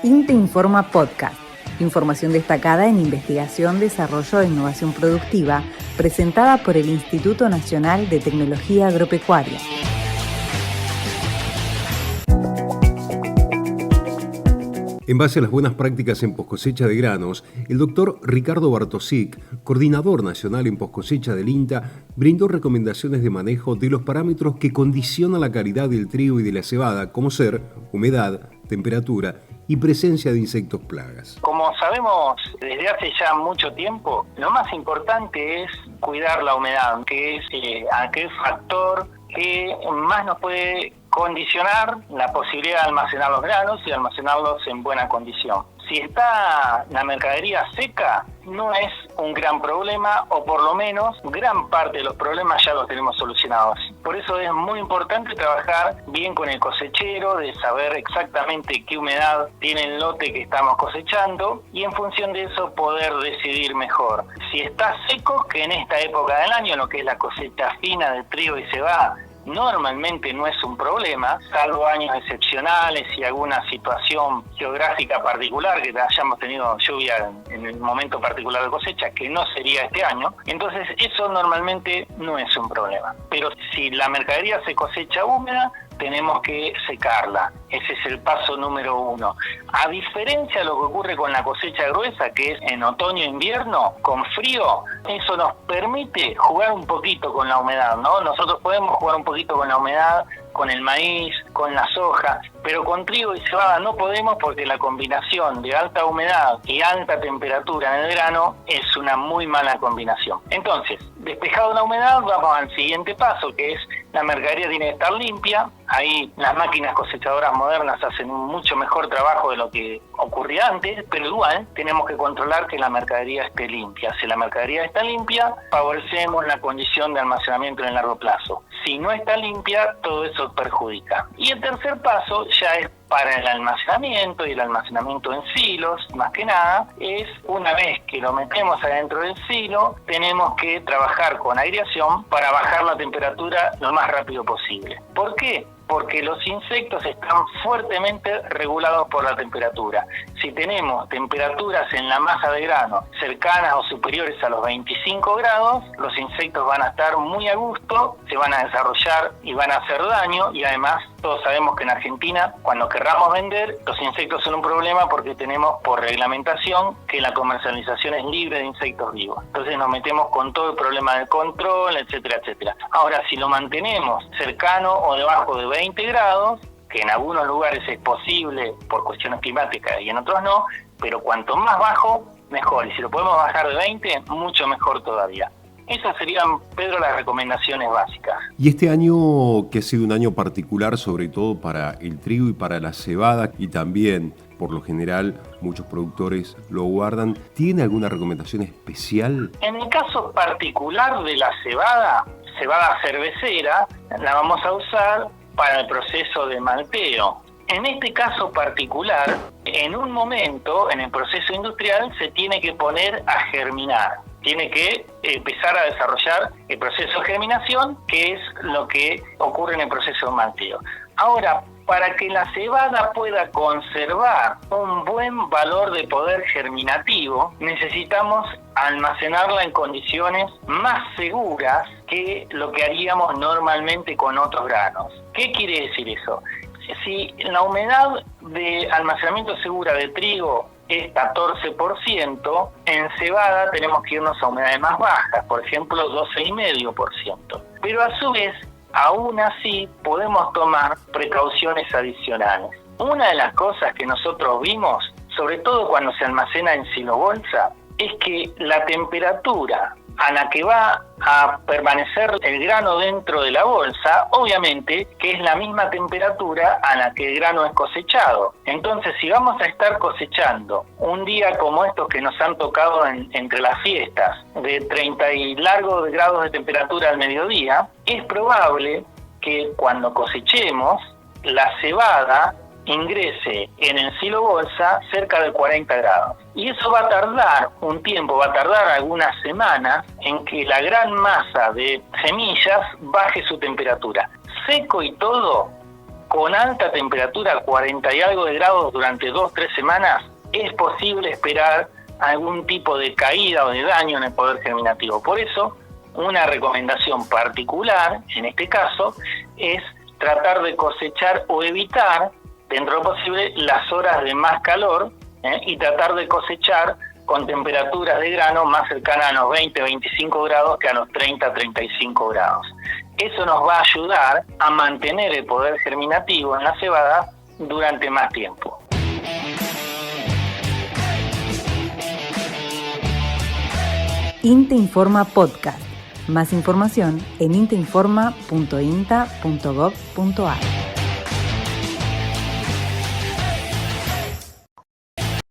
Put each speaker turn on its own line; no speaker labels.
INTE Informa Podcast. Información destacada en investigación, desarrollo e innovación productiva, presentada por el Instituto Nacional de Tecnología Agropecuaria.
En base a las buenas prácticas en poscosecha de granos, el doctor Ricardo Bartosic, coordinador nacional en poscosecha del INTA, brindó recomendaciones de manejo de los parámetros que condicionan la calidad del trigo y de la cebada, como ser humedad, temperatura y presencia de insectos plagas.
Como sabemos desde hace ya mucho tiempo, lo más importante es cuidar la humedad, que es aquel factor que más nos puede condicionar la posibilidad de almacenar los granos y almacenarlos en buena condición. Si está la mercadería seca, no es un gran problema, o por lo menos gran parte de los problemas ya los tenemos solucionados. Por eso es muy importante trabajar bien con el cosechero, de saber exactamente qué humedad tiene el lote que estamos cosechando y en función de eso poder decidir mejor. Si está seco, que en esta época del año, lo que es la cosecha fina de trigo y cebada, normalmente no es un problema, salvo años excepcionales y alguna situación geográfica particular, que hayamos tenido lluvia en el momento particular de cosecha, que no sería este año. Entonces eso normalmente no es un problema. Pero si la mercadería se cosecha húmeda, tenemos que secarla. Ese es el paso número 1. A diferencia de lo que ocurre con la cosecha gruesa, que es en otoño e invierno, con frío, eso nos permite jugar un poquito con la humedad, ¿no? Nosotros podemos jugar un poquito con la humedad, con el maíz, con la soja, pero con trigo y cebada no podemos, porque la combinación de alta humedad y alta temperatura en el grano es una muy mala combinación. Entonces, despejado la humedad, vamos al siguiente paso, que es la mercadería tiene que estar limpia. Ahí las máquinas cosechadoras modernas hacen un mucho mejor trabajo de lo que ocurría antes, pero igual tenemos que controlar que la mercadería esté limpia. Si la mercadería está limpia, favorecemos la condición de almacenamiento en el largo plazo. Si no está limpia, todo eso perjudica. Y el tercer paso ya es para el almacenamiento, y el almacenamiento en silos, más que nada, es una vez que lo metemos adentro del silo, tenemos que trabajar con aireación para bajar la temperatura lo más rápido posible. ¿Por qué? Porque los insectos están fuertemente regulados por la temperatura. Si tenemos temperaturas en la masa de grano cercanas o superiores a los 25 grados, los insectos van a estar muy a gusto, se van a desarrollar y van a hacer daño, y además todos sabemos que en Argentina, cuando querramos vender, los insectos son un problema porque tenemos por reglamentación que la comercialización es libre de insectos vivos. Entonces nos metemos con todo el problema del control, etcétera, etcétera. Ahora, si lo mantenemos cercano o debajo de 20 grados, que en algunos lugares es posible por cuestiones climáticas y en otros no, pero cuanto más bajo, mejor. Y si lo podemos bajar de 20, mucho mejor todavía. Esas serían, Pedro, las recomendaciones básicas.
Y este año, que ha sido un año particular, sobre todo para el trigo y para la cebada, y también, por lo general, muchos productores lo guardan, ¿tiene alguna recomendación especial?
En el caso particular de la cebada cervecera, la vamos a usar para el proceso de malteo. En este caso particular, en un momento, en el proceso industrial, se tiene que poner a germinar. Tiene que empezar a desarrollar el proceso de germinación, que es lo que ocurre en el proceso de malteo. Ahora, para que la cebada pueda conservar un buen valor de poder germinativo, necesitamos almacenarla en condiciones más seguras que lo que haríamos normalmente con otros granos. ¿Qué quiere decir eso? Si la humedad de almacenamiento segura de trigo es 14%, en cebada tenemos que irnos a humedades más bajas, por ejemplo 12,5%. Pero a su vez, aún así, podemos tomar precauciones adicionales. Una de las cosas que nosotros vimos, sobre todo cuando se almacena en silobolsa, es que la temperatura a la que va a permanecer el grano dentro de la bolsa, obviamente que es la misma temperatura a la que el grano es cosechado. Entonces, si vamos a estar cosechando un día como estos que nos han tocado entre las fiestas, de 30 y largos grados de temperatura al mediodía, es probable que cuando cosechemos, la cebada ingrese en el silo bolsa cerca de 40 grados. Y eso va a tardar un tiempo, va a tardar algunas semanas en que la gran masa de semillas baje su temperatura. Seco y todo, con alta temperatura, 40 y algo de grados durante 2-3 semanas, es posible esperar algún tipo de caída o de daño en el poder germinativo. Por eso, una recomendación particular, en este caso, es tratar de cosechar o evitar, dentro de lo posible, las horas de más calor, y tratar de cosechar con temperaturas de grano más cercanas a los 20-25 grados que a los 30-35 grados. Eso nos va a ayudar a mantener el poder germinativo en la cebada durante más tiempo.
INTA Informa Podcast. Más información en inteinforma.inta.gov.ar.